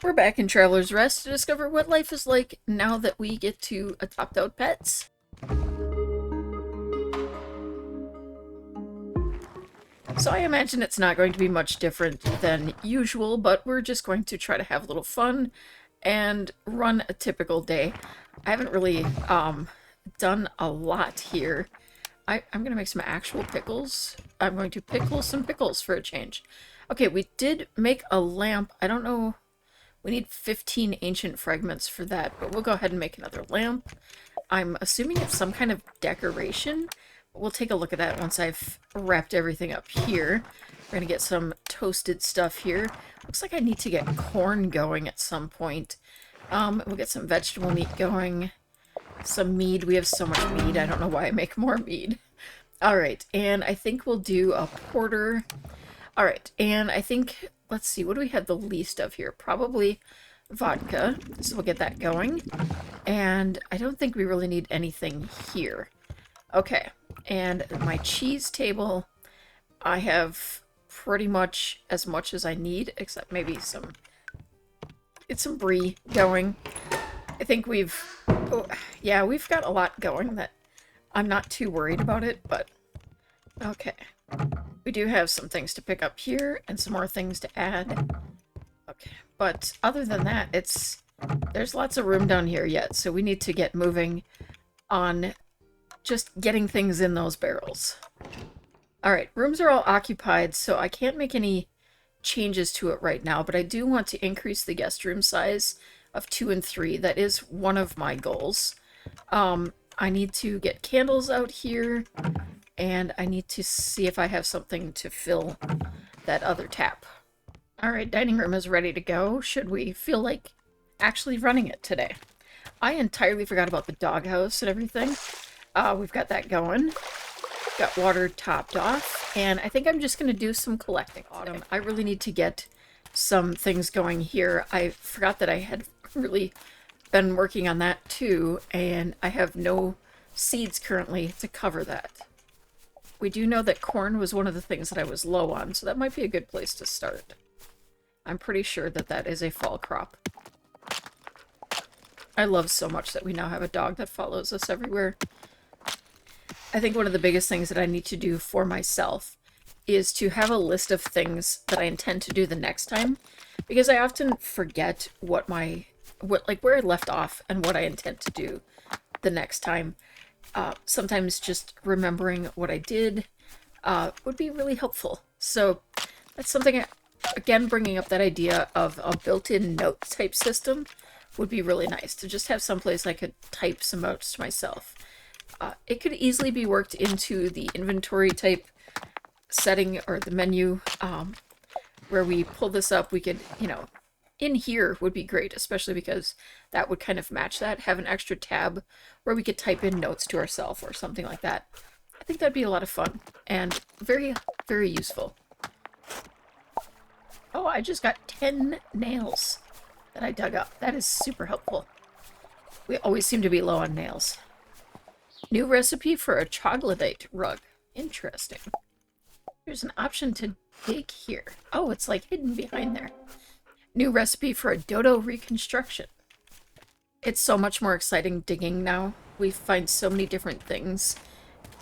We're back in Traveler's Rest to discover what life is like now that we get to adopt out pets. So I imagine it's not going to be much different than usual, but we're just going to try to have a little fun and run a typical day. I haven't really done a lot here. I'm going to make some actual pickles. I'm going to pickle some pickles for a change. Okay, we did make a lamp. I don't know. We need 15 ancient fragments for that, but we'll go ahead and make another lamp. I'm assuming it's some kind of decoration. We'll take a look at that once I've wrapped everything up here. We're going to get some toasted stuff here. Looks like I need to get corn going at some point. We'll get some vegetable meat going. Some mead. We have so much mead. I don't know why I make more mead. Alright, and I think we'll do a porter. Alright, and I think, let's see, what do we have the least of here? Probably vodka. So we'll get that going. And I don't think we really need anything here. Okay, and my cheese table, I have pretty much as I need, except maybe some brie going. I think we've got a lot going that I'm not too worried about it, but okay. We do have some things to pick up here and some more things to add. Okay, but other than that, there's lots of room down here yet, so we need to get moving on just getting things in those barrels. Alright, rooms are all occupied, so I can't make any changes to it right now, but I do want to increase the guest room size of 2 and 3. That is one of my goals. I need to get candles out here, and I need to see if I have something to fill that other tap. Alright, dining room is ready to go. Should we feel like actually running it today? I entirely forgot about the doghouse and everything. We've got that going. Got water topped off, and I think I'm just going to do some collecting. Autumn. I really need to get some things going here. I forgot that I had really been working on that too, and I have no seeds currently to cover that. We do know that corn was one of the things that I was low on, so that might be a good place to start. I'm pretty sure that that is a fall crop. I love so much that we now have a dog that follows us everywhere. I think one of the biggest things that I need to do for myself is to have a list of things that I intend to do the next time, because I often forget where I left off and what I intend to do the next time. Sometimes just remembering what I did would be really helpful. So that's something, again, bringing up that idea of a built-in note type system would be really nice, to just have someplace I could type some notes to myself. It could easily be worked into the inventory type setting or the menu where we pull this up. We could, in here would be great, especially because that would kind of match that. Have an extra tab where we could type in notes to ourselves or something like that. I think that'd be a lot of fun and very, very useful. Oh, I just got 10 nails that I dug up. That is super helpful. We always seem to be low on nails. New recipe for a troglodyte rug. Interesting. There's an option to dig here. Oh, it's like hidden behind there. New recipe for a dodo reconstruction. It's so much more exciting digging now. We find so many different things,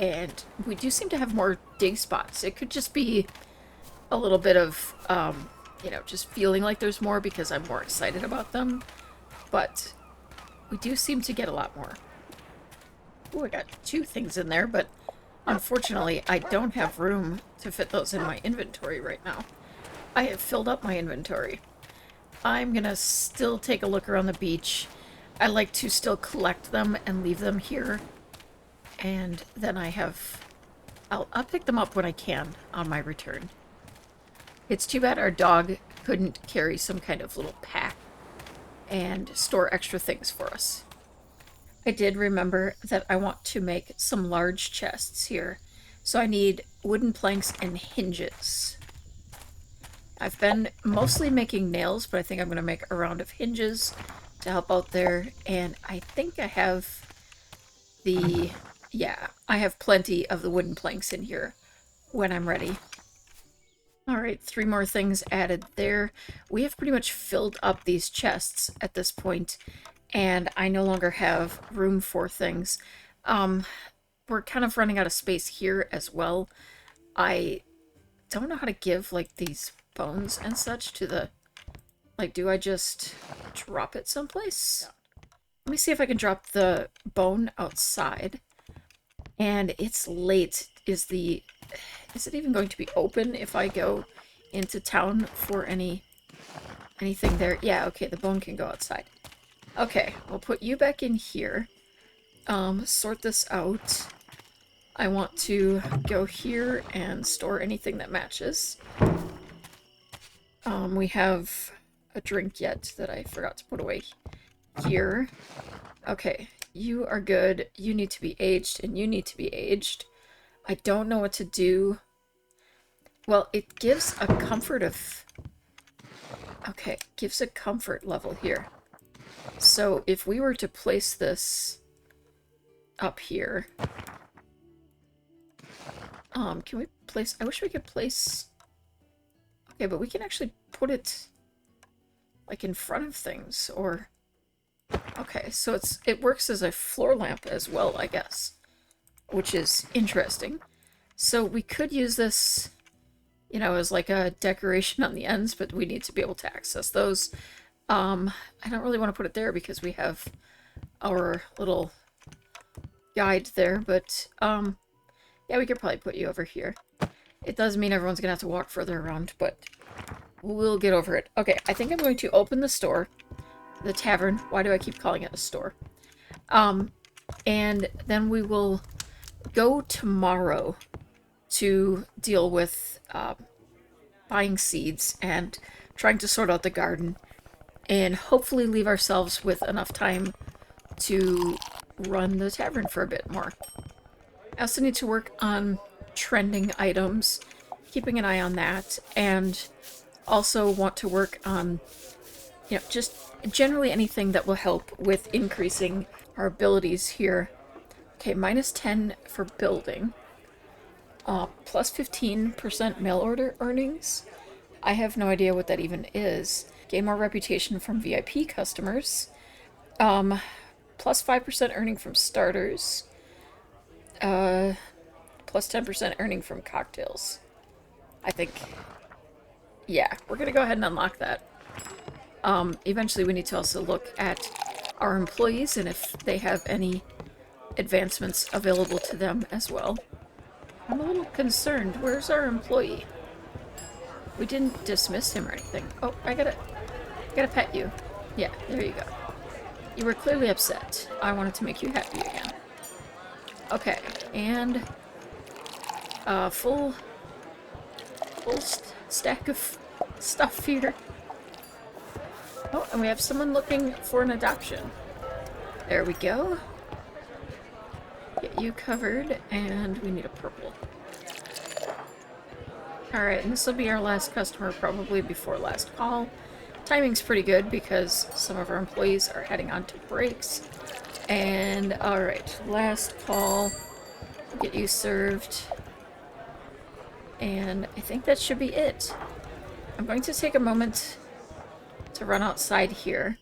and we do seem to have more dig spots. It could just be a little bit of, just feeling like there's more because I'm more excited about them, but we do seem to get a lot more. Oh, I got 2 things in there, but unfortunately I don't have room to fit those in my inventory right now. I have filled up my inventory. I'm gonna still take a look around the beach. I like to still collect them and leave them here. And then I'll pick them up when I can on my return. It's too bad our dog couldn't carry some kind of little pack and store extra things for us. I did remember that I want to make some large chests here. So I need wooden planks and hinges. I've been mostly making nails, but I think I'm going to make a round of hinges to help out there. And I think I have I have plenty of the wooden planks in here when I'm ready. Alright, 3 more things added there. We have pretty much filled up these chests at this point, and I no longer have room for things. We're kind of running out of space here as well. I don't know how to give, like, these bones and such to the... Like, do I just drop it someplace? Let me see if I can drop the bone outside. And it's late. Is it even going to be open if I go into town for anything there? Yeah, okay, the bone can go outside. Okay, we'll put you back in here. Sort this out. I want to go here and store anything that matches. We have a drink yet that I forgot to put away here. Okay, you are good. You need to be aged, and you need to be aged. I don't know what to do. Well, it gives a comfort of... Okay, gives a comfort level here. So if we were to place this up here... can we place... I wish we could place... Okay, but we can actually put it, like, in front of things, or... Okay, so it works as a floor lamp as well, I guess. Which is interesting. So we could use this, you know, as like a decoration on the ends, but we need to be able to access those. I don't really want to put it there because we have our little guide there, but yeah, we could probably put you over here. It does mean everyone's gonna have to walk further around, but we'll get over it. Okay, I think I'm going to open the store. The tavern. Why do I keep calling it a store? And then we will go tomorrow to deal with buying seeds and trying to sort out the garden, and hopefully leave ourselves with enough time to run the tavern for a bit more. I also need to work on trending items, keeping an eye on that, and also want to work on, you know, just generally anything that will help with increasing our abilities here. Okay, minus 10 for building. Plus 15% mail order earnings. I have no idea what that even is. Gain more reputation from VIP customers. Plus 5% earning from starters. Plus 10% earning from cocktails. I think... Yeah, we're gonna go ahead and unlock that. Eventually we need to also look at our employees and if they have any advancements available to them as well. I'm a little concerned. Where's our employee? We didn't dismiss him or anything. Oh, I gotta pet you. Yeah, there you go. You were clearly upset. I wanted to make you happy again. Okay, and full stack of stuff here. Oh, and we have someone looking for an adoption. There we go. Get you covered, and we need a purple. Alright, and this will be our last customer, probably before last call. Timing's pretty good because some of our employees are heading on to breaks. And, alright, last call. Get you served. And I think that should be it. I'm going to take a moment to run outside here.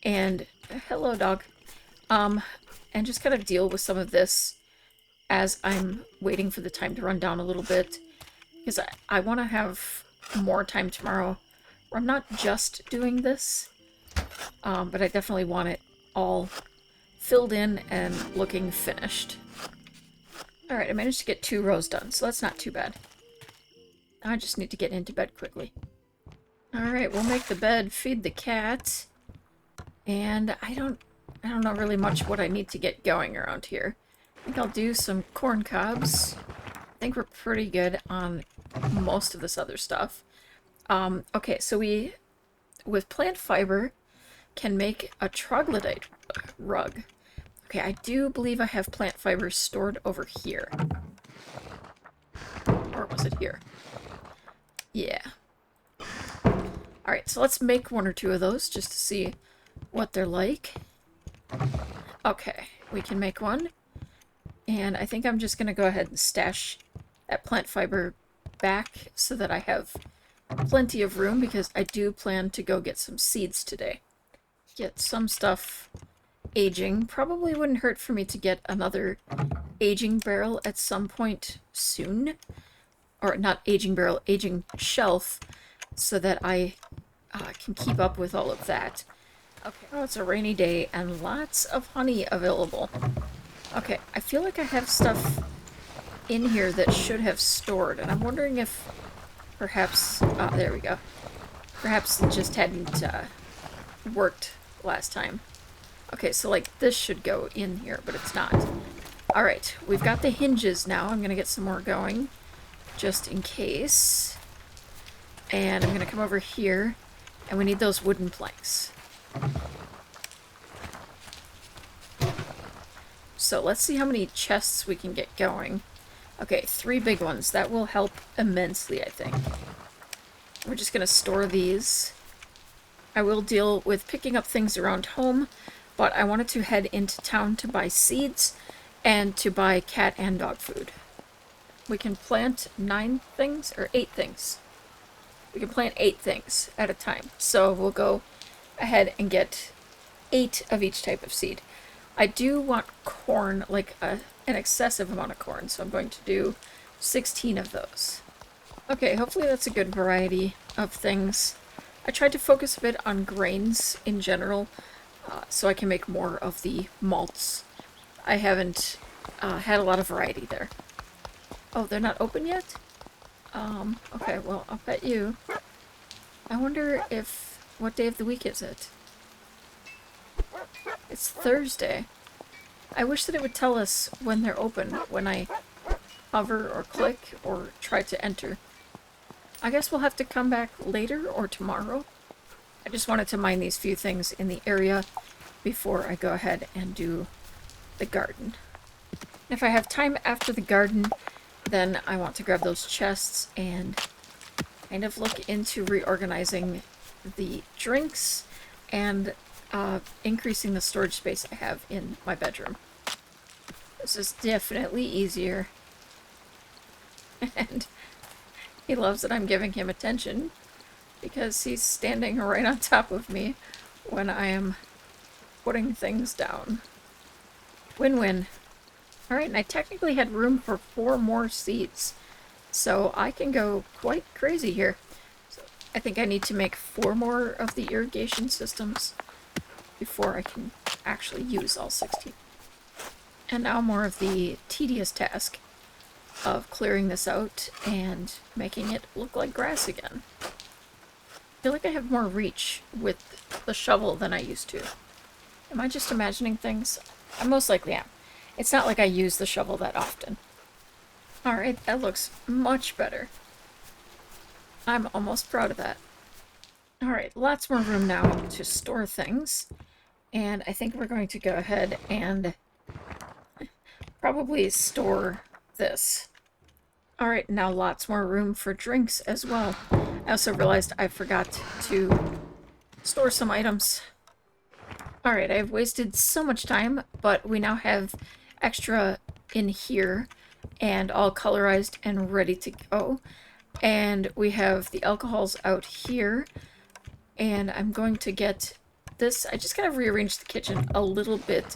And, hello dog. And just kind of deal with some of this as I'm waiting for the time to run down a little bit. Because I want to have more time tomorrow where I'm not just doing this, but I definitely want it all filled in and looking finished. Alright, I managed to get 2 rows done, so that's not too bad. I just need to get into bed quickly. Alright, we'll make the bed, feed the cat, and I don't know really much what I need to get going around here. I think I'll do some corn cobs. I think we're pretty good on most of this other stuff. Okay, so we, with plant fiber, can make a troglodyte rug. Okay, I do believe I have plant fiber stored over here. Or was it here? Yeah. Alright, so let's make 1 or 2 of those just to see what they're like. Okay, we can make 1. And I think I'm just going to go ahead and stash that plant fiber back so that I have plenty of room, because I do plan to go get some seeds today. Get some stuff aging. Probably wouldn't hurt for me to get another aging barrel at some point soon. Or not aging barrel, aging shelf, so that I can keep up with all of that. Okay. Oh, it's a rainy day and lots of honey available. Okay, I feel like I have stuff in here that should have stored, and I'm wondering if perhaps, there we go. Perhaps it just hadn't worked last time. Okay, so like this should go in here, but it's not. Alright, we've got the hinges now. I'm gonna get some more going, just in case. And I'm gonna come over here, and we need those wooden planks. So let's see how many chests we can get going. Okay, 3 big ones. That will help immensely, I think. We're just gonna store these. I will deal with picking up things around home, but I wanted to head into town to buy seeds and to buy cat and dog food. We can plant 9 things, or 8 things. We can plant 8 things at a time. So we'll go ahead and get 8 of each type of seed. I do want corn, like an excessive amount of corn, so I'm going to do 16 of those. Okay, hopefully that's a good variety of things. I tried to focus a bit on grains in general, so I can make more of the malts. I haven't had a lot of variety there. Oh, they're not open yet? Okay, well, I'll bet you. I wonder what day of the week is it? It's Thursday. I wish that it would tell us when they're open, when I hover or click or try to enter. I guess we'll have to come back later or tomorrow. I just wanted to mine these few things in the area before I go ahead and do the garden. If I have time after the garden, then I want to grab those chests and kind of look into reorganizing the drinks and increasing the storage space I have in my bedroom. This is definitely easier. And he loves that I'm giving him attention, because he's standing right on top of me when I am putting things down. Win-win. Alright, and I technically had room for 4 more seeds, so I can go quite crazy here. So I think I need to make 4 more of the irrigation systems before I can actually use all 16. And now more of the tedious task of clearing this out and making it look like grass again. I feel like I have more reach with the shovel than I used to. Am I just imagining things? I most likely am. It's not like I use the shovel that often. Alright, that looks much better. I'm almost proud of that. Alright, lots more room now to store things. And I think we're going to go ahead and probably store this. Alright, now lots more room for drinks as well. I also realized I forgot to store some items. Alright, I've wasted so much time, but we now have extra in here and all colorized and ready to go. And we have the alcohols out here. And I'm going to get this. I just kind of rearranged the kitchen a little bit.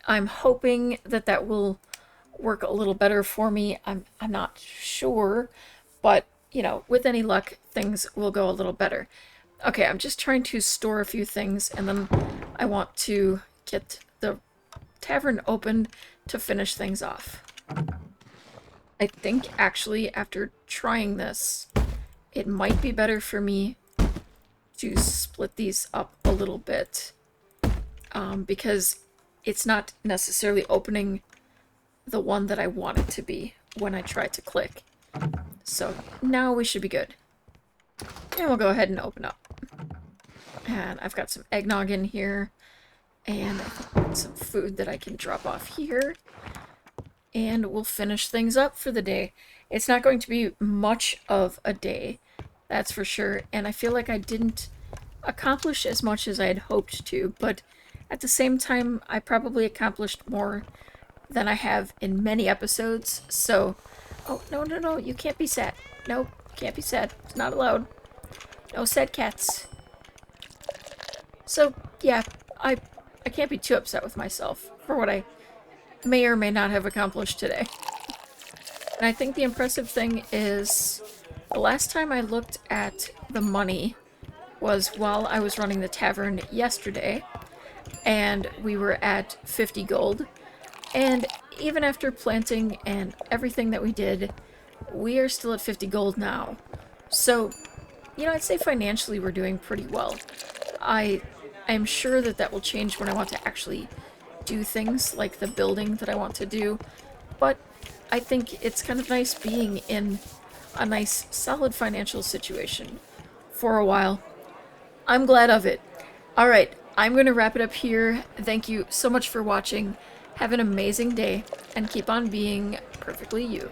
I'm hoping that that will work a little better for me. I'm not sure, but you know, with any luck, things will go a little better. Okay, I'm just trying to store a few things, and then I want to get the tavern opened to finish things off. I think, actually, after trying this, it might be better for me to split these up a little bit, because it's not necessarily opening the one that I want it to be when I try to click. So now we should be good. And we'll go ahead and open up. And I've got some eggnog in here, and some food that I can drop off here. And we'll finish things up for the day. It's not going to be much of a day, that's for sure. And I feel like I didn't accomplish as much as I had hoped to, but at the same time, I probably accomplished more than I have in many episodes. So, oh, no, you can't be sad. Nope, can't be sad. It's not allowed. No sad cats. So, yeah, I can't be too upset with myself for what I may or may not have accomplished today. And I think the impressive thing is the last time I looked at the money was while I was running the tavern yesterday, and we were at 50 gold. And even after planting and everything that we did, we are still at 50 gold now. So, you know, I'd say financially we're doing pretty well. I'm sure that that will change when I want to actually do things like the building that I want to do, but I think it's kind of nice being in a nice, solid financial situation for a while. I'm glad of it. Alright, I'm going to wrap it up here. Thank you so much for watching. Have an amazing day, and keep on being perfectly you.